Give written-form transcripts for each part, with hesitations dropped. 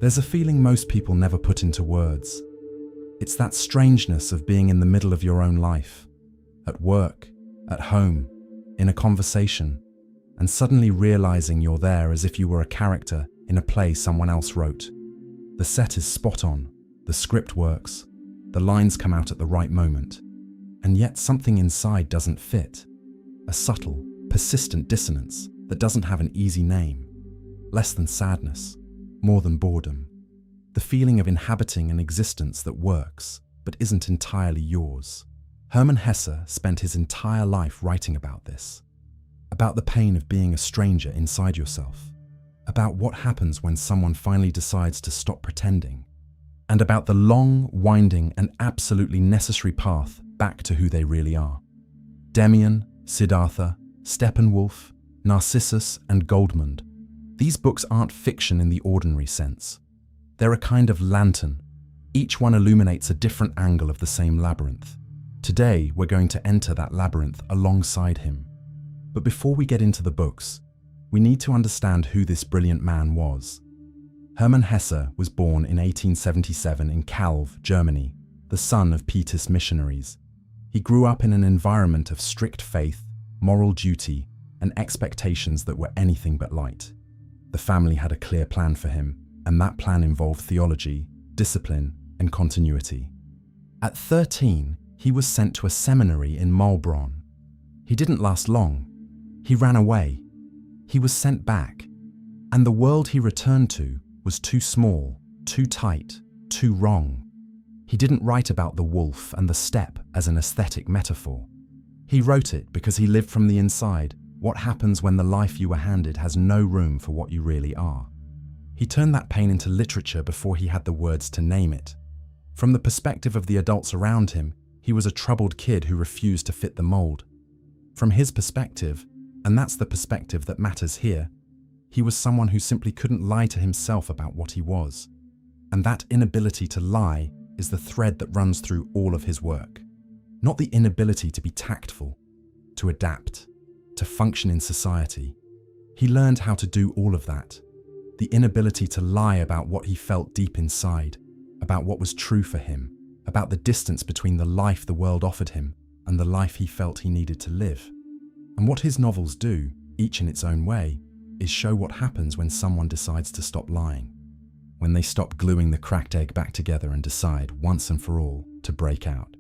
There's a feeling most people never put into words. It's that strangeness of being in the middle of your own life, at work, at home, in a conversation, and suddenly realizing you're there as if you were a character in a play someone else wrote. The set is spot on, the script works, the lines come out at the right moment, and yet something inside doesn't fit. A subtle, persistent dissonance that doesn't have an easy name. Less than sadness, more than boredom. The feeling of inhabiting an existence that works, but isn't entirely yours. Hermann Hesse spent his entire life writing about this. About the pain of being a stranger inside yourself. About what happens when someone finally decides to stop pretending. And about the long, winding, and absolutely necessary path back to who they really are. Demian, Siddhartha, Steppenwolf, Narcissus, and Goldmund. These books aren't fiction in the ordinary sense. They're a kind of lantern. Each one illuminates a different angle of the same labyrinth. Today, we're going to enter that labyrinth alongside him. But before we get into the books, we need to understand who this brilliant man was. Hermann Hesse was born in 1877 in Calw, Germany, the son of Pietist missionaries. He grew up in an environment of strict faith, moral duty, and expectations that were anything but light. The family had a clear plan for him, and that plan involved theology, discipline, and continuity. At 13, he was sent to a seminary in Maulbronn. He didn't last long. He ran away. He was sent back, and the world he returned to was too small, too tight, too wrong. He didn't write about the wolf and the steppe as an aesthetic metaphor. He wrote it because he lived from the inside what happens when the life you were handed has no room for what you really are. He turned that pain into literature before he had the words to name it. From the perspective of the adults around him, he was a troubled kid who refused to fit the mold. From his perspective, and that's the perspective that matters here, he was someone who simply couldn't lie to himself about what he was. And that inability to lie is the thread that runs through all of his work. Not the inability to be tactful, to adapt, to function in society. He learned how to do all of that. The inability to lie about what he felt deep inside, about what was true for him, about the distance between the life the world offered him and the life he felt he needed to live. And what his novels do, each in its own way, is show what happens when someone decides to stop lying. When they stop gluing the cracked egg back together and decide, once and for all, to break out.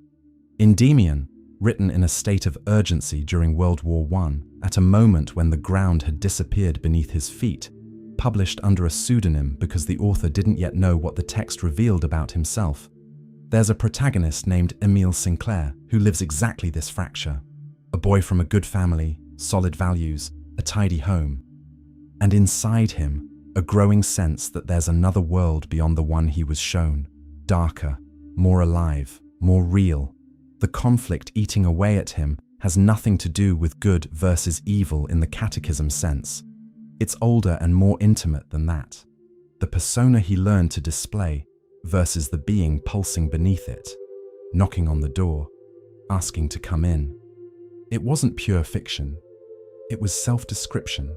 Endymion, written in a state of urgency during World War I, at a moment when the ground had disappeared beneath his feet, published under a pseudonym because the author didn't yet know what the text revealed about himself. There's a protagonist named Emile Sinclair who lives exactly this fracture. A boy from a good family, solid values, a tidy home. And inside him, a growing sense that there's another world beyond the one he was shown. Darker, more alive, more real. The conflict eating away at him has nothing to do with good versus evil in the catechism sense. It's older and more intimate than that. The persona he learned to display versus the being pulsing beneath it, knocking on the door, asking to come in. It wasn't pure fiction. It was self-description.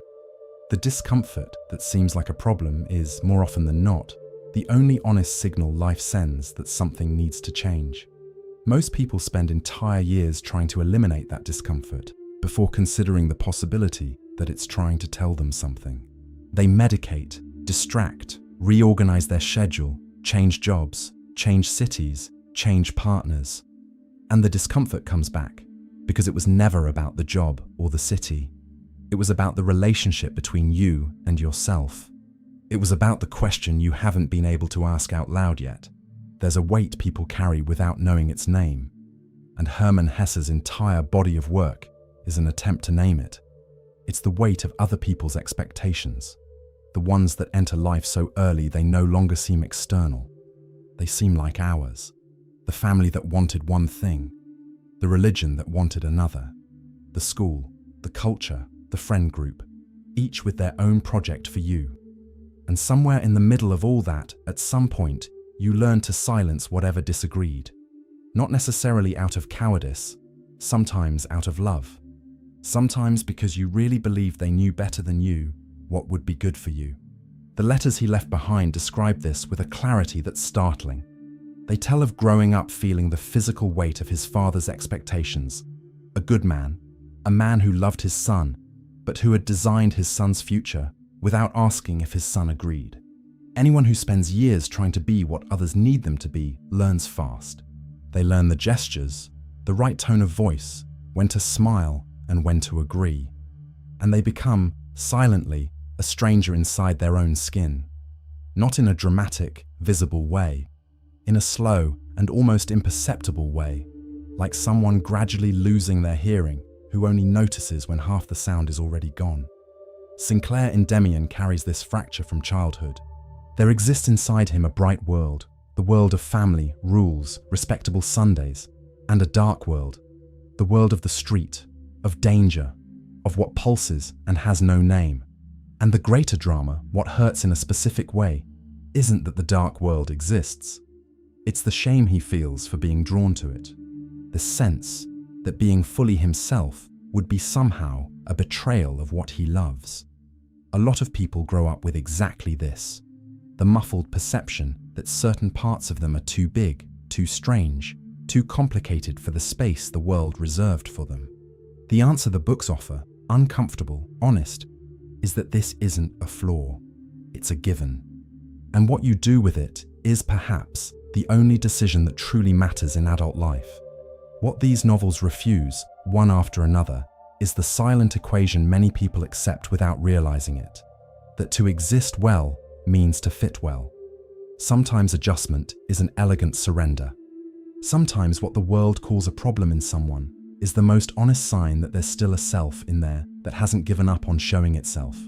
The discomfort that seems like a problem is, more often than not, the only honest signal life sends that something needs to change. Most people spend entire years trying to eliminate that discomfort before considering the possibility that it's trying to tell them something. They medicate, distract, reorganize their schedule, change jobs, change cities, change partners. And the discomfort comes back because it was never about the job or the city. It was about the relationship between you and yourself. It was about the question you haven't been able to ask out loud yet. There's a weight people carry without knowing its name. And Hermann Hesse's entire body of work is an attempt to name it. It's the weight of other people's expectations. The ones that enter life so early they no longer seem external. They seem like ours. The family that wanted one thing. The religion that wanted another. The school, the culture, the friend group, each with their own project for you. And somewhere in the middle of all that, at some point, you learn to silence whatever disagreed. Not necessarily out of cowardice, sometimes out of love. Sometimes because you really believed they knew better than you what would be good for you. The letters he left behind describe this with a clarity that's startling. They tell of growing up feeling the physical weight of his father's expectations. A good man, a man who loved his son, but who had designed his son's future without asking if his son agreed. Anyone who spends years trying to be what others need them to be learns fast. They learn the gestures, the right tone of voice, when to smile and when to agree. And they become, silently, a stranger inside their own skin. Not in a dramatic, visible way, in a slow and almost imperceptible way, like someone gradually losing their hearing who only notices when half the sound is already gone. Sinclair Endymion carries this fracture from childhood. There exists inside him a bright world, the world of family, rules, respectable Sundays, and a dark world, the world of the street, of danger, of what pulses and has no name. And the greater drama, what hurts in a specific way, isn't that the dark world exists. It's the shame he feels for being drawn to it, the sense that being fully himself would be somehow a betrayal of what he loves. A lot of people grow up with exactly this, the muffled perception that certain parts of them are too big, too strange, too complicated for the space the world reserved for them. The answer the books offer, uncomfortable, honest, is that this isn't a flaw, it's a given. And what you do with it is perhaps the only decision that truly matters in adult life. What these novels refuse, one after another, is the silent equation many people accept without realizing it, that to exist well means to fit well. Sometimes adjustment is an elegant surrender. Sometimes what the world calls a problem in someone is the most honest sign that there's still a self in there that hasn't given up on showing itself.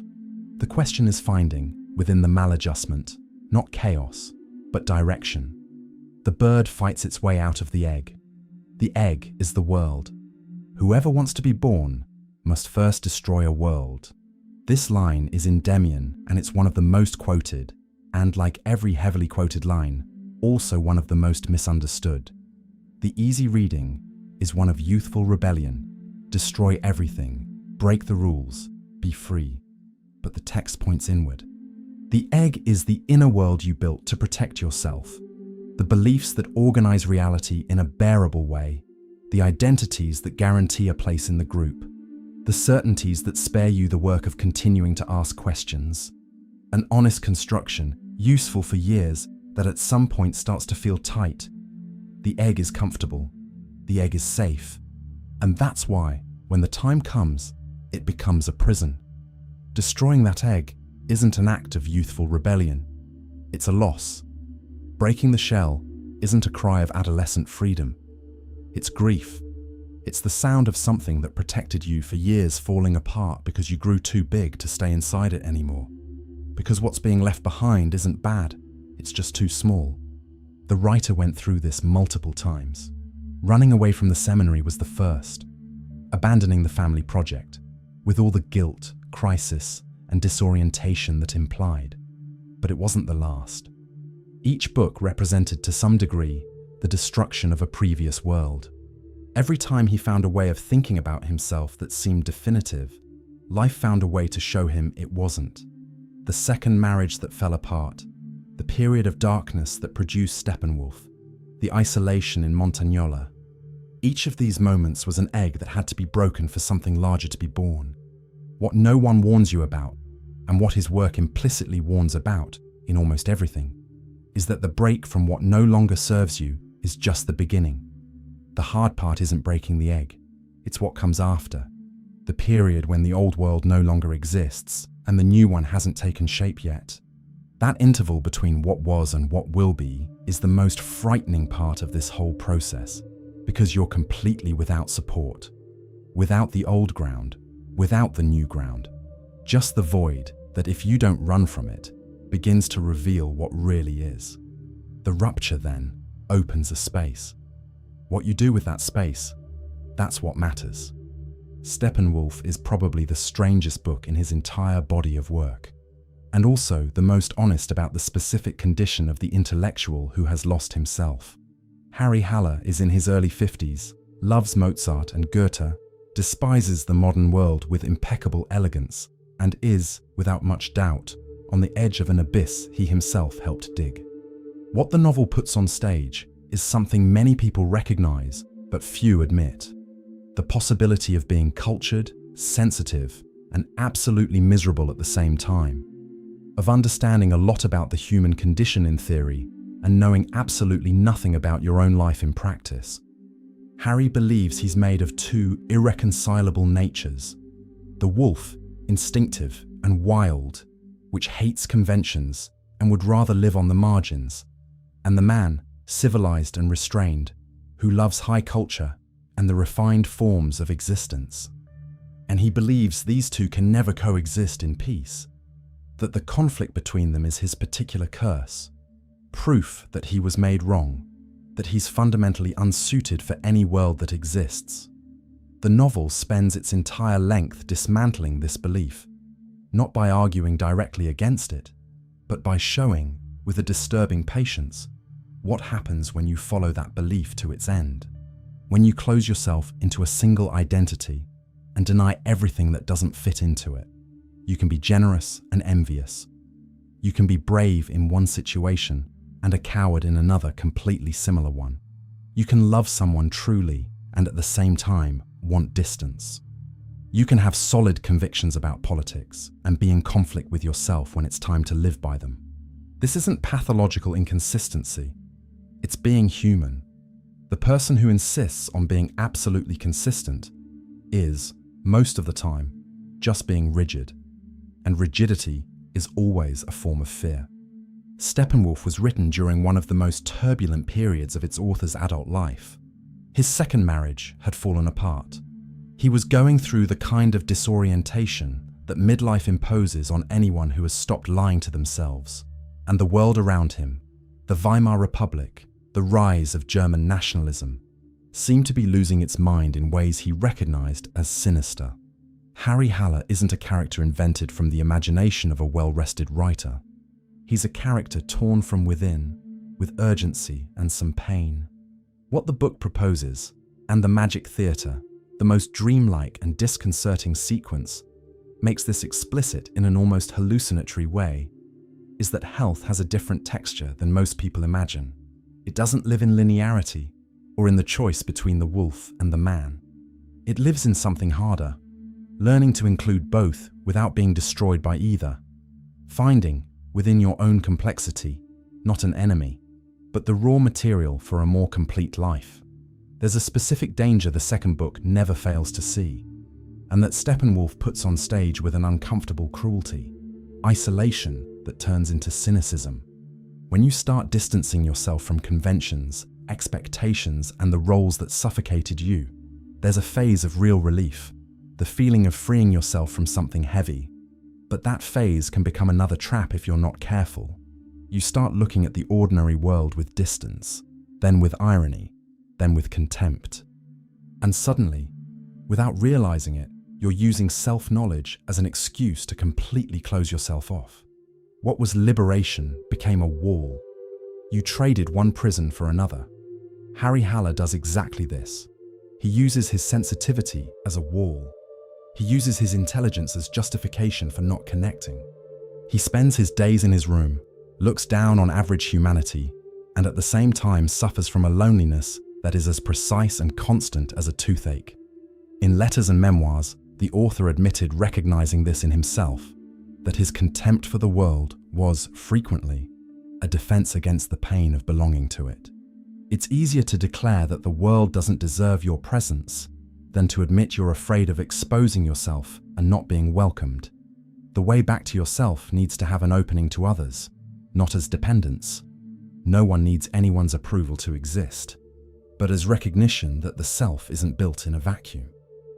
The question is finding, within the maladjustment, not chaos, but direction. The bird fights its way out of the egg. The egg is the world. Whoever wants to be born must first destroy a world. This line is in Endymion, and it's one of the most quoted, and like every heavily quoted line, also one of the most misunderstood. The easy reading is one of youthful rebellion. Destroy everything, break the rules, be free. But the text points inward. The egg is the inner world you built to protect yourself. The beliefs that organize reality in a bearable way, the identities that guarantee a place in the group, the certainties that spare you the work of continuing to ask questions. An honest construction, useful for years, that at some point starts to feel tight. The egg is comfortable. The egg is safe. And that's why, when the time comes, it becomes a prison. Destroying that egg isn't an act of youthful rebellion. It's a loss. Breaking the shell isn't a cry of adolescent freedom. It's grief. It's the sound of something that protected you for years falling apart because you grew too big to stay inside it anymore. Because what's being left behind isn't bad, it's just too small. The writer went through this multiple times. Running away from the seminary was the first. Abandoning the family project, with all the guilt, crisis, and disorientation that implied. But it wasn't the last. Each book represented to some degree the destruction of a previous world. Every time he found a way of thinking about himself that seemed definitive, life found a way to show him it wasn't. The second marriage that fell apart, the period of darkness that produced Steppenwolf, the isolation in Montagnola. Each of these moments was an egg that had to be broken for something larger to be born. What no one warns you about, and what his work implicitly warns about in almost everything, is that the break from what no longer serves you is just the beginning. The hard part isn't breaking the egg, it's what comes after. The period when the old world no longer exists and the new one hasn't taken shape yet. That interval between what was and what will be is the most frightening part of this whole process, because you're completely without support, without the old ground, without the new ground. Just the void that, if you don't run from it, begins to reveal what really is. The rupture, then, opens a space. What you do with that space, that's what matters. Steppenwolf is probably the strangest book in his entire body of work, and also the most honest about the specific condition of the intellectual who has lost himself. Harry Haller is in his early 50s, loves Mozart and Goethe, despises the modern world with impeccable elegance, and is, without much doubt, on the edge of an abyss he himself helped dig. What the novel puts on stage is something many people recognize, but few admit. The possibility of being cultured, sensitive, and absolutely miserable at the same time. Of understanding a lot about the human condition in theory, and knowing absolutely nothing about your own life in practice. Harry believes he's made of two irreconcilable natures. The wolf, instinctive and wild, which hates conventions and would rather live on the margins, and the man, civilized and restrained, who loves high culture and the refined forms of existence. And he believes these two can never coexist in peace, that the conflict between them is his particular curse, proof that he was made wrong, that he's fundamentally unsuited for any world that exists. The novel spends its entire length dismantling this belief, not by arguing directly against it, but by showing, with a disturbing patience, what happens when you follow that belief to its end, when you close yourself into a single identity and deny everything that doesn't fit into it. You can be generous and envious. You can be brave in one situation and a coward in another completely similar one. You can love someone truly and at the same time want distance. You can have solid convictions about politics and be in conflict with yourself when it's time to live by them. This isn't pathological inconsistency. It's being human. The person who insists on being absolutely consistent is, most of the time, just being rigid. And rigidity is always a form of fear. Steppenwolf was written during one of the most turbulent periods of its author's adult life. His second marriage had fallen apart. He was going through the kind of disorientation that midlife imposes on anyone who has stopped lying to themselves. And the world around him, the Weimar Republic, the rise of German nationalism, seemed to be losing its mind in ways he recognized as sinister. Harry Haller isn't a character invented from the imagination of a well-rested writer. He's a character torn from within, with urgency and some pain. What the book proposes, and the magic theatre, the most dreamlike and disconcerting sequence, makes this explicit in an almost hallucinatory way, is that health has a different texture than most people imagine. It doesn't live in linearity, or in the choice between the wolf and the man. It lives in something harder, learning to include both without being destroyed by either, finding, within your own complexity, not an enemy, but the raw material for a more complete life. There's a specific danger the second book never fails to see, and that Steppenwolf puts on stage with an uncomfortable cruelty, isolation that turns into cynicism. When you start distancing yourself from conventions, expectations, and the roles that suffocated you, there's a phase of real relief, the feeling of freeing yourself from something heavy. But that phase can become another trap if you're not careful. You start looking at the ordinary world with distance, then with irony, then with contempt. And suddenly, without realizing it, you're using self-knowledge as an excuse to completely close yourself off. What was liberation became a wall. You traded one prison for another. Harry Haller does exactly this. He uses his sensitivity as a wall. He uses his intelligence as justification for not connecting. He spends his days in his room, looks down on average humanity, and at the same time suffers from a loneliness that is as precise and constant as a toothache. In Letters and Memoirs, the author admitted recognizing this in himself, that his contempt for the world was, frequently, a defense against the pain of belonging to it. It's easier to declare that the world doesn't deserve your presence than to admit you're afraid of exposing yourself and not being welcomed. The way back to yourself needs to have an opening to others, not as dependence. No one needs anyone's approval to exist, but as recognition that the self isn't built in a vacuum.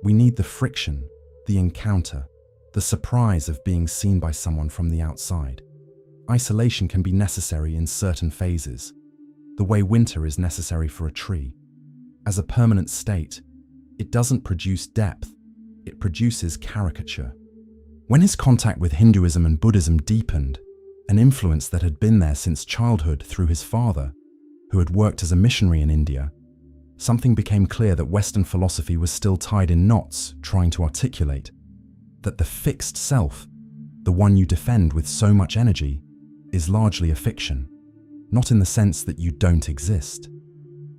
We need the friction, the encounter, the surprise of being seen by someone from the outside. Isolation can be necessary in certain phases, the way winter is necessary for a tree. As a permanent state, it doesn't produce depth, it produces caricature. When his contact with Hinduism and Buddhism deepened, an influence that had been there since childhood through his father, who had worked as a missionary in India, something became clear that Western philosophy was still tied in knots, trying to articulate that the fixed self, the one you defend with so much energy, is largely a fiction. Not in the sense that you don't exist.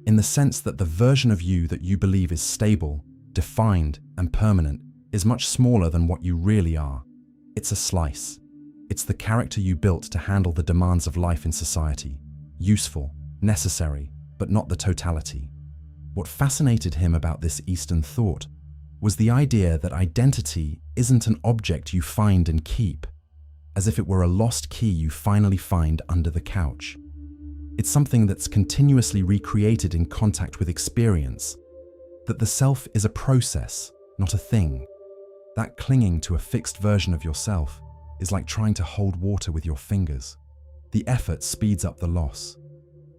In the sense that the version of you that you believe is stable, defined, and permanent is much smaller than what you really are. It's a slice. It's the character you built to handle the demands of life in society. Useful, necessary, but not the totality. What fascinated him about this Eastern thought was the idea that identity isn't an object you find and keep, as if it were a lost key you finally find under the couch. It's something that's continuously recreated in contact with experience, that the self is a process, not a thing. That clinging to a fixed version of yourself is like trying to hold water with your fingers. The effort speeds up the loss.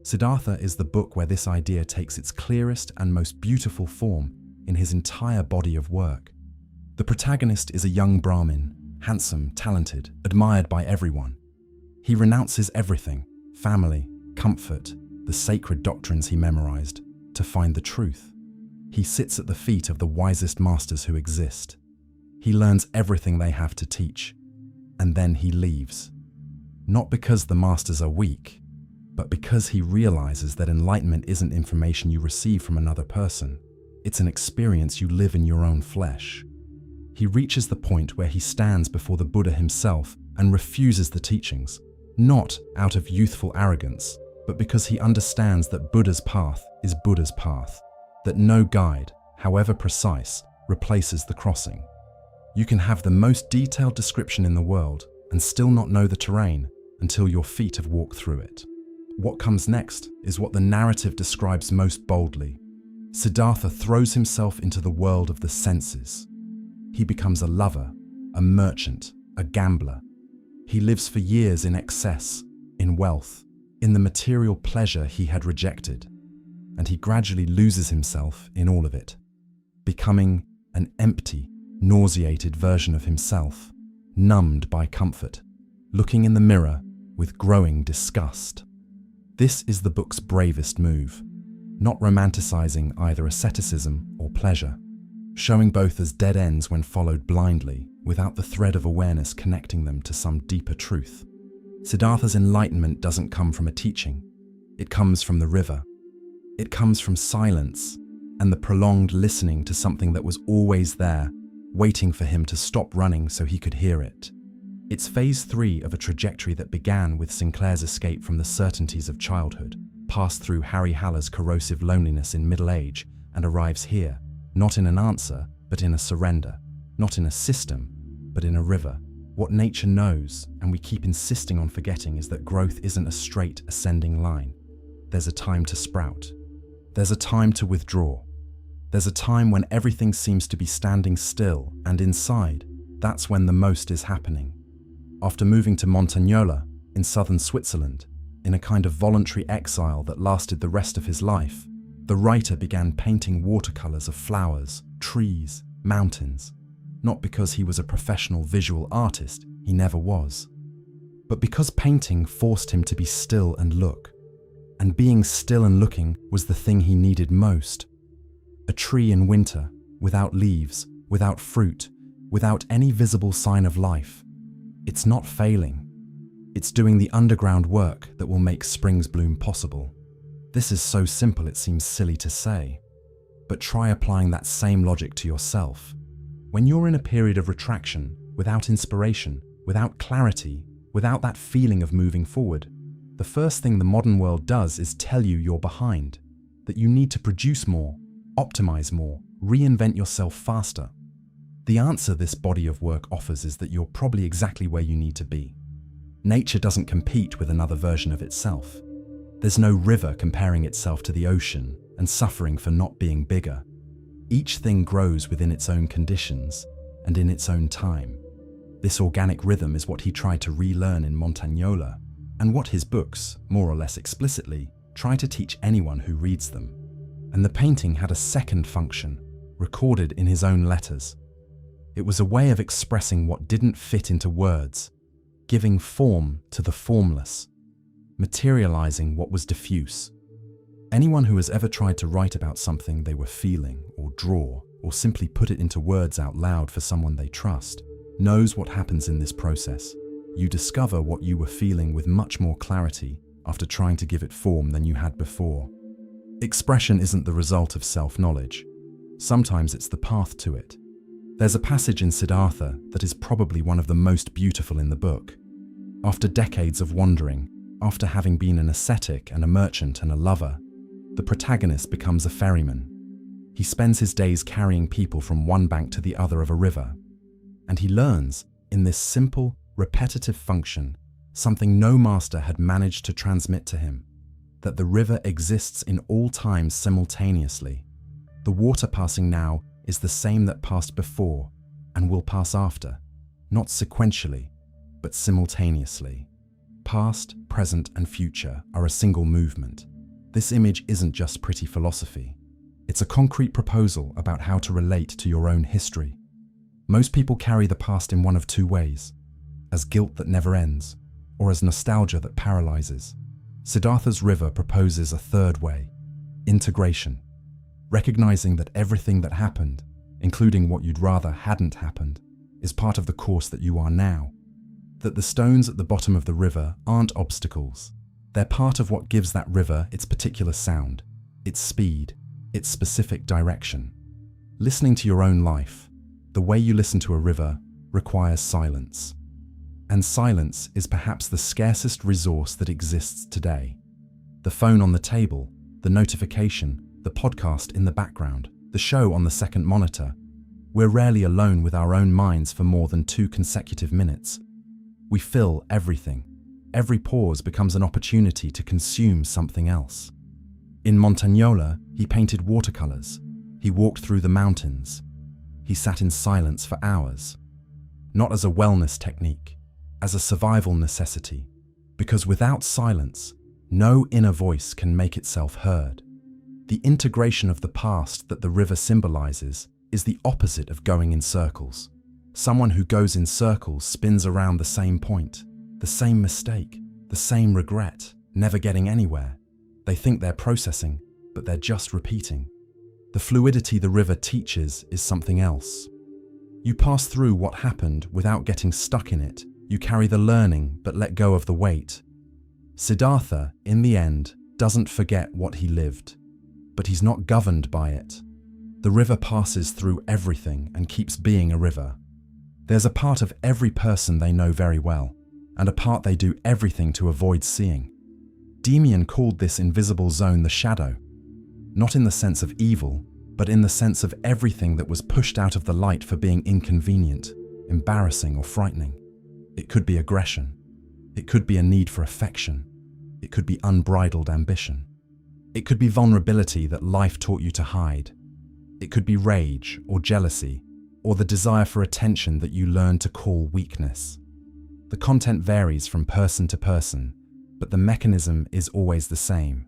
Siddhartha is the book where this idea takes its clearest and most beautiful form in his entire body of work. The protagonist is a young Brahmin, handsome, talented, admired by everyone. He renounces everything, family, comfort, the sacred doctrines he memorized, to find the truth. He sits at the feet of the wisest masters who exist. He learns everything they have to teach, and then he leaves. Not because the masters are weak, but because he realizes that enlightenment isn't information you receive from another person. It's an experience you live in your own flesh. He reaches the point where he stands before the Buddha himself and refuses the teachings, not out of youthful arrogance, but because he understands that Buddha's path is Buddha's path, that no guide, however precise, replaces the crossing. You can have the most detailed description in the world and still not know the terrain until your feet have walked through it. What comes next is what the narrative describes most boldly. Siddhartha throws himself into the world of the senses. He becomes a lover, a merchant, a gambler. He lives for years in excess, in wealth, in the material pleasure he had rejected, and he gradually loses himself in all of it, becoming an empty, nauseated version of himself, numbed by comfort, looking in the mirror with growing disgust. This is the book's bravest move, not romanticizing either asceticism or pleasure, showing both as dead ends when followed blindly, without the thread of awareness connecting them to some deeper truth. Siddhartha's enlightenment doesn't come from a teaching. It comes from the river. It comes from silence and the prolonged listening to something that was always there, waiting for him to stop running so he could hear it. It's phase 3 of a trajectory that began with Sinclair's escape from the certainties of childhood, passed through Harry Haller's corrosive loneliness in middle age, and arrives here, not in an answer, but in a surrender, not in a system, but in a river. What nature knows, and we keep insisting on forgetting, is that growth isn't a straight ascending line. There's a time to sprout. There's a time to withdraw. There's a time when everything seems to be standing still, and inside, that's when the most is happening. After moving to Montagnola, in southern Switzerland, in a kind of voluntary exile that lasted the rest of his life, the writer began painting watercolors of flowers, trees, mountains. Not because he was a professional visual artist, he never was, but because painting forced him to be still and look. And being still and looking was the thing he needed most. A tree in winter, without leaves, without fruit, without any visible sign of life. It's not failing. It's doing the underground work that will make spring's bloom possible. This is so simple it seems silly to say, but try applying that same logic to yourself. When you're in a period of retraction, without inspiration, without clarity, without that feeling of moving forward, the first thing the modern world does is tell you you're behind, that you need to produce more, optimize more, reinvent yourself faster. The answer this body of work offers is that you're probably exactly where you need to be. Nature doesn't compete with another version of itself. There's no river comparing itself to the ocean and suffering for not being bigger. Each thing grows within its own conditions and in its own time. This organic rhythm is what he tried to relearn in Montagnola, and what his books, more or less explicitly, try to teach anyone who reads them. And the painting had a second function, recorded in his own letters. It was a way of expressing what didn't fit into words, giving form to the formless, materializing what was diffuse. Anyone who has ever tried to write about something they were feeling, or draw, or simply put it into words out loud for someone they trust, knows what happens in this process. You discover what you were feeling with much more clarity after trying to give it form than you had before. Expression isn't the result of self-knowledge. Sometimes it's the path to it. There's a passage in Siddhartha that is probably one of the most beautiful in the book. After decades of wandering, after having been an ascetic and a merchant and a lover, the protagonist becomes a ferryman. He spends his days carrying people from one bank to the other of a river. And he learns, in this simple, repetitive function, something no master had managed to transmit to him, that the river exists in all times simultaneously. The water passing now is the same that passed before and will pass after, not sequentially, but simultaneously. Past, present, and future are a single movement. This image isn't just pretty philosophy. It's a concrete proposal about how to relate to your own history. Most people carry the past in one of two ways: as guilt that never ends, or as nostalgia that paralyzes. Siddhartha's river proposes a third way: integration. Recognizing that everything that happened, including what you'd rather hadn't happened, is part of the course that you are now. That the stones at the bottom of the river aren't obstacles. They're part of what gives that river its particular sound, its speed, its specific direction. Listening to your own life, the way you listen to a river, requires silence. And silence is perhaps the scarcest resource that exists today. The phone on the table, the notification, the podcast in the background, the show on the second monitor. We're rarely alone with our own minds for more than 2 consecutive minutes. We fill everything. Every pause becomes an opportunity to consume something else. In Montagnola, he painted watercolors. He walked through the mountains. He sat in silence for hours. Not as a wellness technique, as a survival necessity. Because without silence, no inner voice can make itself heard. The integration of the past that the river symbolizes is the opposite of going in circles. Someone who goes in circles spins around the same point, the same mistake, the same regret, never getting anywhere. They think they're processing, but they're just repeating. The fluidity the river teaches is something else. You pass through what happened without getting stuck in it. You carry the learning, but let go of the weight. Siddhartha, in the end, doesn't forget what he lived, but he's not governed by it. The river passes through everything and keeps being a river. There's a part of every person they know very well, and a part they do everything to avoid seeing. Demian called this invisible zone the shadow, not in the sense of evil, but in the sense of everything that was pushed out of the light for being inconvenient, embarrassing, or frightening. It could be aggression. It could be a need for affection. It could be unbridled ambition. It could be vulnerability that life taught you to hide. It could be rage or jealousy, or the desire for attention that you learned to call weakness. The content varies from person to person, but the mechanism is always the same.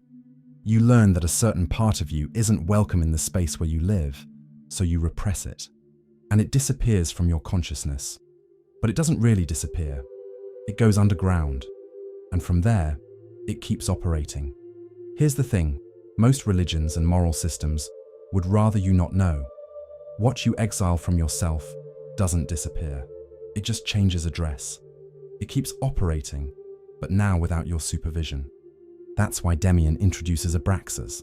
You learn that a certain part of you isn't welcome in the space where you live, so you repress it. And it disappears from your consciousness. But it doesn't really disappear. It goes underground. And from there, it keeps operating. Here's the thing: most religions and moral systems would rather you not know. What you exile from yourself doesn't disappear. It just changes address. It keeps operating, but now without your supervision. That's why Demian introduces Abraxas,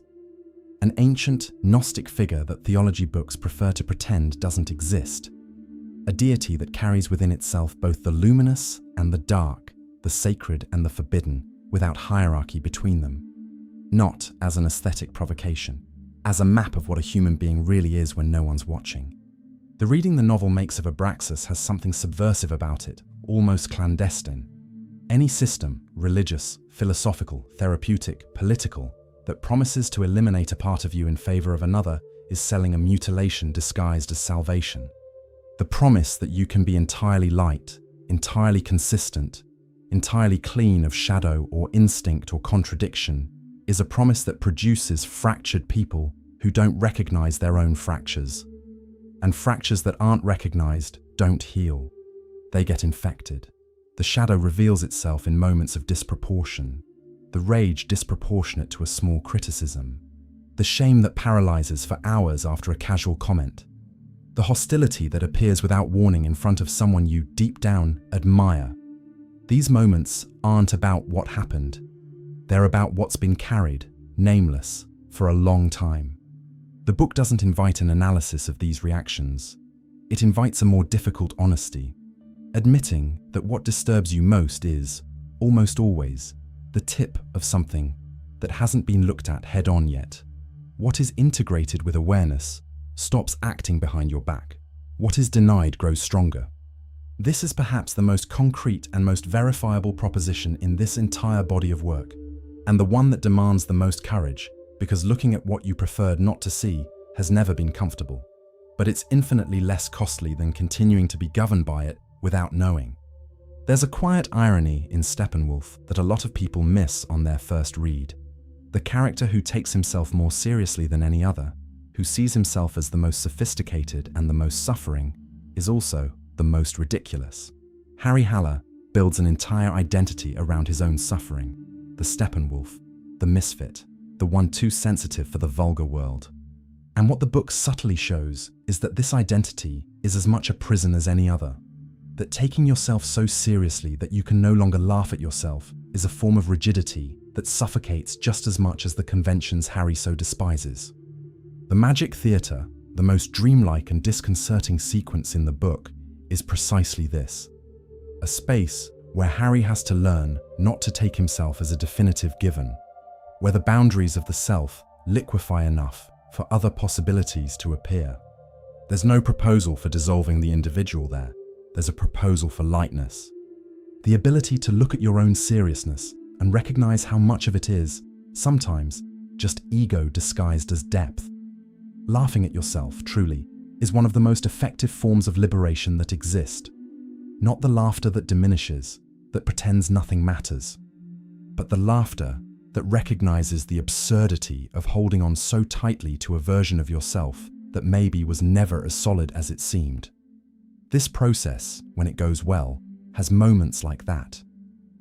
an ancient, Gnostic figure that theology books prefer to pretend doesn't exist. A deity that carries within itself both the luminous and the dark, the sacred and the forbidden, without hierarchy between them. Not as an aesthetic provocation, as a map of what a human being really is when no one's watching. The reading the novel makes of Abraxas has something subversive about it, almost clandestine. Any system, religious, philosophical, therapeutic, political, that promises to eliminate a part of you in favor of another is selling a mutilation disguised as salvation. The promise that you can be entirely light, entirely consistent, entirely clean of shadow or instinct or contradiction is a promise that produces fractured people who don't recognize their own fractures. And fractures that aren't recognized don't heal. They get infected. The shadow reveals itself in moments of disproportion, the rage disproportionate to a small criticism, the shame that paralyzes for hours after a casual comment. The hostility that appears without warning in front of someone you deep down admire. These moments aren't about what happened. They're about what's been carried, nameless, for a long time. The book doesn't invite an analysis of these reactions. It invites a more difficult honesty, admitting that what disturbs you most is, almost always, the tip of something that hasn't been looked at head-on yet. What is integrated with awareness stops acting behind your back. What is denied grows stronger. This is perhaps the most concrete and most verifiable proposition in this entire body of work, and the one that demands the most courage, because looking at what you preferred not to see has never been comfortable. But it's infinitely less costly than continuing to be governed by it without knowing. There's a quiet irony in Steppenwolf that a lot of people miss on their first read. The character who takes himself more seriously than any other, who sees himself as the most sophisticated and the most suffering, is also the most ridiculous. Harry Haller builds an entire identity around his own suffering, the Steppenwolf, the misfit, the one too sensitive for the vulgar world. And what the book subtly shows is that this identity is as much a prison as any other. That taking yourself so seriously that you can no longer laugh at yourself is a form of rigidity that suffocates just as much as the conventions Harry so despises. The Magic Theatre, the most dreamlike and disconcerting sequence in the book, is precisely this. A space where Harry has to learn not to take himself as a definitive given, where the boundaries of the self liquefy enough for other possibilities to appear. There's no proposal for dissolving the individual there. There's a proposal for lightness. The ability to look at your own seriousness and recognize how much of it is, sometimes, just ego disguised as depth. Laughing at yourself, truly, is one of the most effective forms of liberation that exist. Not the laughter that diminishes, that pretends nothing matters, but the laughter that recognizes the absurdity of holding on so tightly to a version of yourself that maybe was never as solid as it seemed. This process, when it goes well, has moments like that.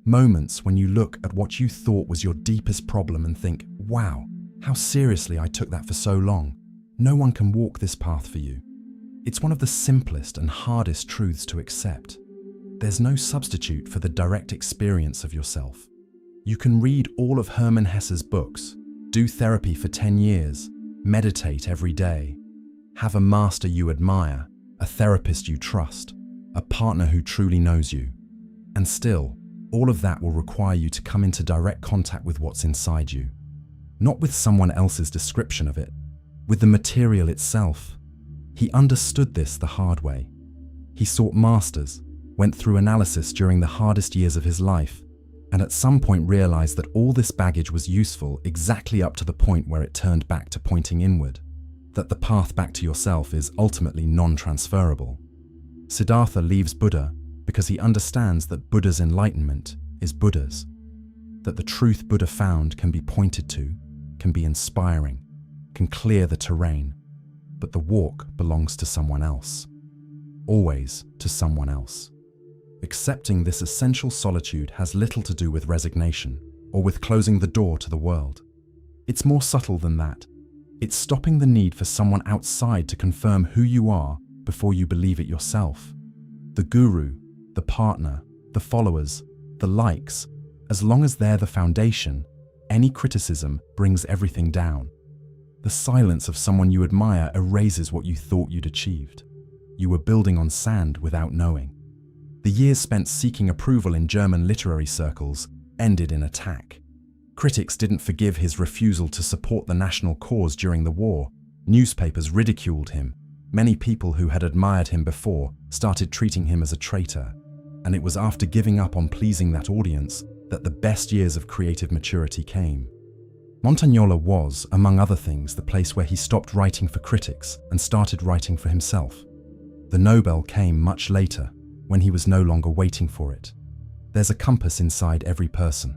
Moments when you look at what you thought was your deepest problem and think, wow, how seriously I took that for so long. No one can walk this path for you. It's one of the simplest and hardest truths to accept. There's no substitute for the direct experience of yourself. You can read all of Hermann Hesse's books, do therapy for 10 years, meditate every day, have a master you admire, a therapist you trust, a partner who truly knows you. And still, all of that will require you to come into direct contact with what's inside you. Not with someone else's description of it, with the material itself. He understood this the hard way. He sought masters, went through analysis during the hardest years of his life, and at some point realized that all this baggage was useful exactly up to the point where it turned back to pointing inward, that the path back to yourself is ultimately non-transferable. Siddhartha leaves Buddha because he understands that Buddha's enlightenment is Buddha's, that the truth Buddha found can be pointed to, can be inspiring, can clear the terrain, but the walk belongs to someone else. Always to someone else. Accepting this essential solitude has little to do with resignation or with closing the door to the world. It's more subtle than that. It's stopping the need for someone outside to confirm who you are before you believe it yourself. The guru, the partner, the followers, the likes, as long as they're the foundation, any criticism brings everything down. The silence of someone you admire erases what you thought you'd achieved. You were building on sand without knowing. The years spent seeking approval in German literary circles ended in attack. Critics didn't forgive his refusal to support the national cause during the war. Newspapers ridiculed him. Many people who had admired him before started treating him as a traitor. And it was after giving up on pleasing that audience that the best years of creative maturity came. Montagnola was, among other things, the place where he stopped writing for critics and started writing for himself. The Nobel came much later, when he was no longer waiting for it. There's a compass inside every person.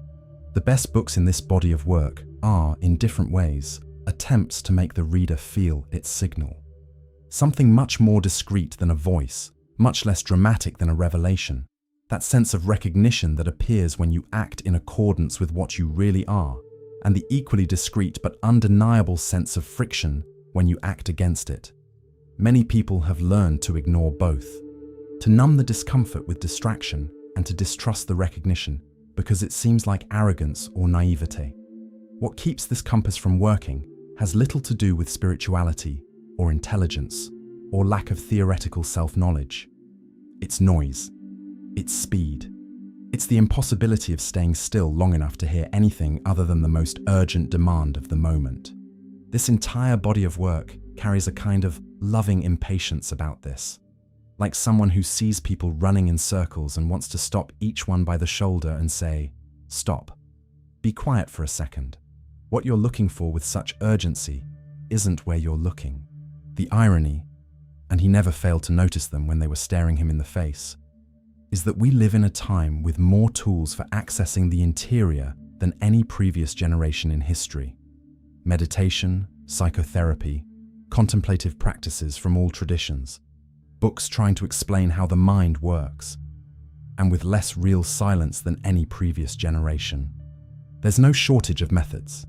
The best books in this body of work are, in different ways, attempts to make the reader feel its signal. Something much more discreet than a voice, much less dramatic than a revelation. That sense of recognition that appears when you act in accordance with what you really are, and the equally discreet but undeniable sense of friction when you act against it. Many people have learned to ignore both, to numb the discomfort with distraction and to distrust the recognition because it seems like arrogance or naivete. What keeps this compass from working has little to do with spirituality or intelligence or lack of theoretical self-knowledge. It's noise. It's speed. It's the impossibility of staying still long enough to hear anything other than the most urgent demand of the moment. This entire body of work carries a kind of loving impatience about this, like someone who sees people running in circles and wants to stop each one by the shoulder and say, "Stop. Be quiet for a second. What you're looking for with such urgency isn't where you're looking." The irony, and he never failed to notice them when they were staring him in the face, is that we live in a time with more tools for accessing the interior than any previous generation in history. Meditation, psychotherapy, contemplative practices from all traditions, books trying to explain how the mind works, and with less real silence than any previous generation. There's no shortage of methods.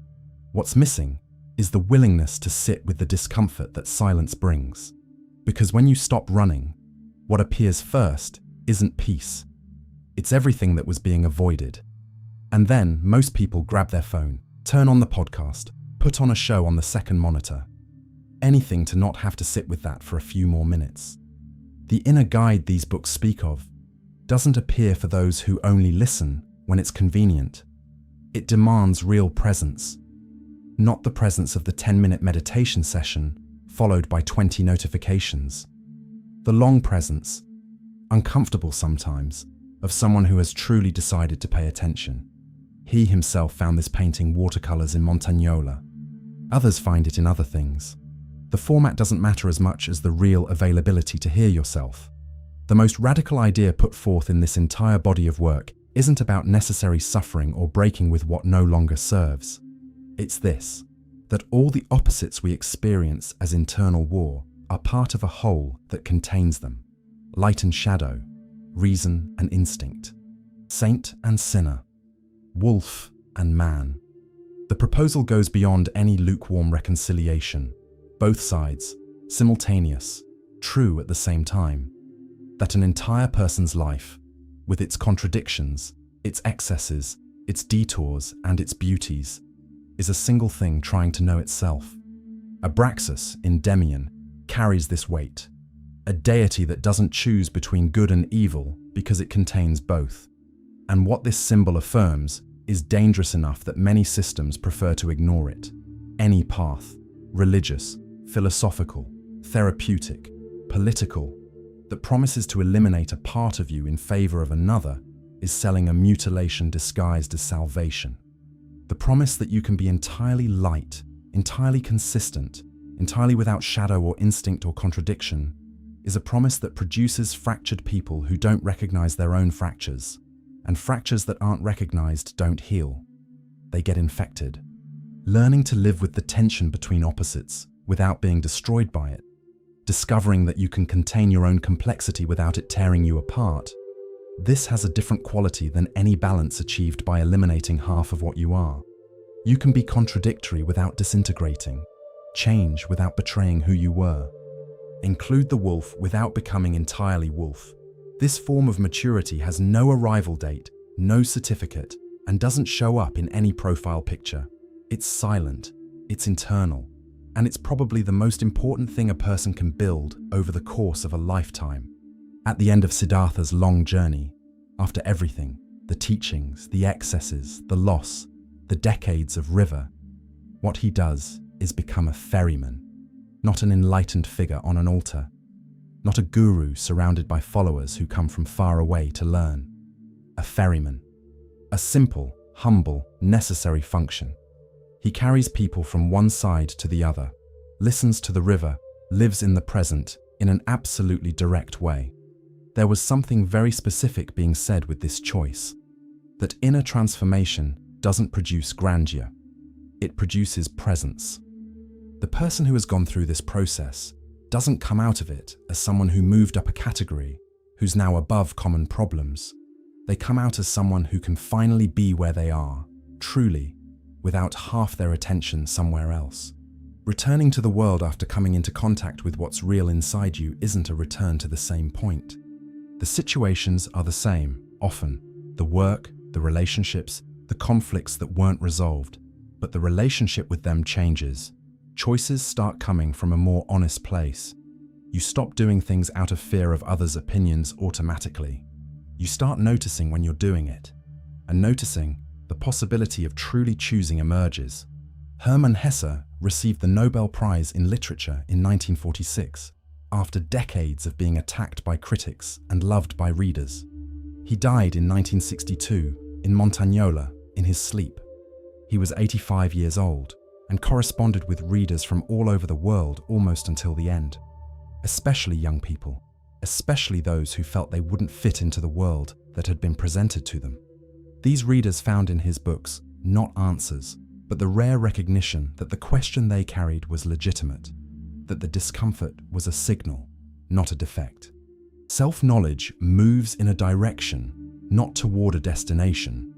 What's missing is the willingness to sit with the discomfort that silence brings. Because when you stop running, what appears first isn't peace. It's everything that was being avoided. And then most people grab their phone, turn on the podcast, put on a show on the second monitor. Anything to not have to sit with that for a few more minutes. The inner guide these books speak of doesn't appear for those who only listen when it's convenient. It demands real presence, not the presence of the 10-minute meditation session followed by 20 notifications. The long presence, uncomfortable sometimes, of someone who has truly decided to pay attention. He himself found this painting watercolors in Montagnola. Others find it in other things. The format doesn't matter as much as the real availability to hear yourself. The most radical idea put forth in this entire body of work isn't about necessary suffering or breaking with what no longer serves. It's this, that all the opposites we experience as internal war are part of a whole that contains them. Light and shadow, reason and instinct, saint and sinner, wolf and man. The proposal goes beyond any lukewarm reconciliation. Both sides, simultaneous, true at the same time. That an entire person's life, with its contradictions, its excesses, its detours, and its beauties, is a single thing trying to know itself. Abraxas, in Demian, carries this weight, a deity that doesn't choose between good and evil because it contains both. And what this symbol affirms is dangerous enough that many systems prefer to ignore it. Any path, religious, philosophical, therapeutic, political, that promises to eliminate a part of you in favor of another is selling a mutilation disguised as salvation. The promise that you can be entirely light, entirely consistent, entirely without shadow or instinct or contradiction, is a promise that produces fractured people who don't recognize their own fractures, and fractures that aren't recognized don't heal. They get infected. Learning to live with the tension between opposites without being destroyed by it, discovering that you can contain your own complexity without it tearing you apart, this has a different quality than any balance achieved by eliminating half of what you are. You can be contradictory without disintegrating, change without betraying who you were, include the wolf without becoming entirely wolf. This form of maturity has no arrival date, no certificate, and doesn't show up in any profile picture. It's silent, it's internal, and it's probably the most important thing a person can build over the course of a lifetime. At the end of Siddhartha's long journey, after everything, the teachings, the excesses, the loss, the decades of river, what he does is become a ferryman, not an enlightened figure on an altar, not a guru surrounded by followers who come from far away to learn. A ferryman, a simple, humble, necessary function. He carries people from one side to the other, listens to the river, lives in the present in an absolutely direct way. There was something very specific being said with this choice, that inner transformation doesn't produce grandeur, it produces presence. The person who has gone through this process doesn't come out of it as someone who moved up a category, who's now above common problems. They come out as someone who can finally be where they are, truly, without half their attention somewhere else. Returning to the world after coming into contact with what's real inside you isn't a return to the same point. The situations are the same, often. The work, the relationships, the conflicts that weren't resolved. But the relationship with them changes. Choices start coming from a more honest place. You stop doing things out of fear of others' opinions automatically. You start noticing when you're doing it. And noticing, the possibility of truly choosing emerges. Hermann Hesse received the Nobel Prize in Literature in 1946, after decades of being attacked by critics and loved by readers. He died in 1962 in Montagnola in his sleep. He was 85 years old and corresponded with readers from all over the world almost until the end. Especially young people, especially those who felt they wouldn't fit into the world that had been presented to them. These readers found in his books not answers, but the rare recognition that the question they carried was legitimate, that the discomfort was a signal, not a defect. Self-knowledge moves in a direction, not toward a destination.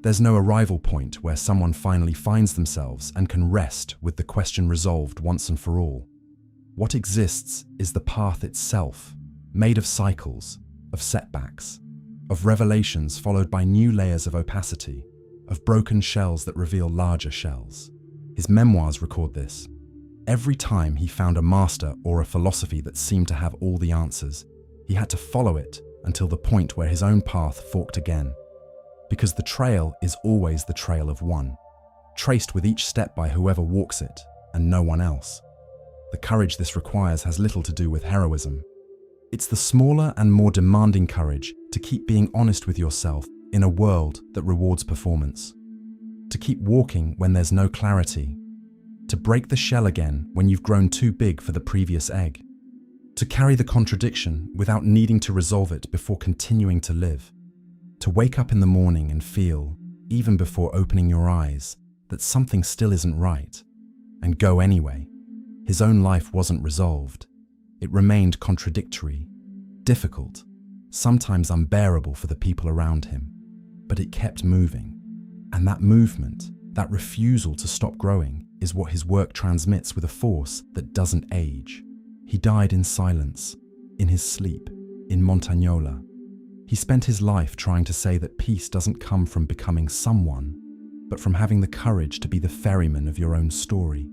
There's no arrival point where someone finally finds themselves and can rest with the question resolved once and for all. What exists is the path itself, made of cycles, of setbacks, of revelations followed by new layers of opacity, of broken shells that reveal larger shells. His memoirs record this. Every time he found a master or a philosophy that seemed to have all the answers, he had to follow it until the point where his own path forked again. Because the trail is always the trail of one, traced with each step by whoever walks it and no one else. The courage this requires has little to do with heroism. It's the smaller and more demanding courage to keep being honest with yourself in a world that rewards performance. To keep walking when there's no clarity. To break the shell again when you've grown too big for the previous egg. To carry the contradiction without needing to resolve it before continuing to live. To wake up in the morning and feel, even before opening your eyes, that something still isn't right, and go anyway. His own life wasn't resolved. It remained contradictory, difficult, sometimes unbearable for the people around him. But it kept moving. And that movement, that refusal to stop growing, is what his work transmits with a force that doesn't age. He died in silence, in his sleep, in Montagnola. He spent his life trying to say that peace doesn't come from becoming someone, but from having the courage to be the ferryman of your own story,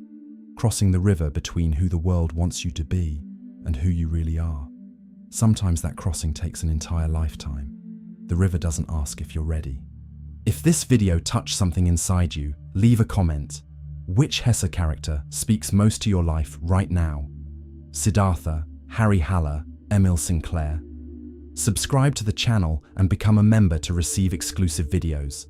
crossing the river between who the world wants you to be and who you really are. Sometimes that crossing takes an entire lifetime. The river doesn't ask if you're ready. If this video touched something inside you, leave a comment. Which Hesse character speaks most to your life right now? Siddhartha, Harry Haller, Emil Sinclair? Subscribe to the channel and become a member to receive exclusive videos.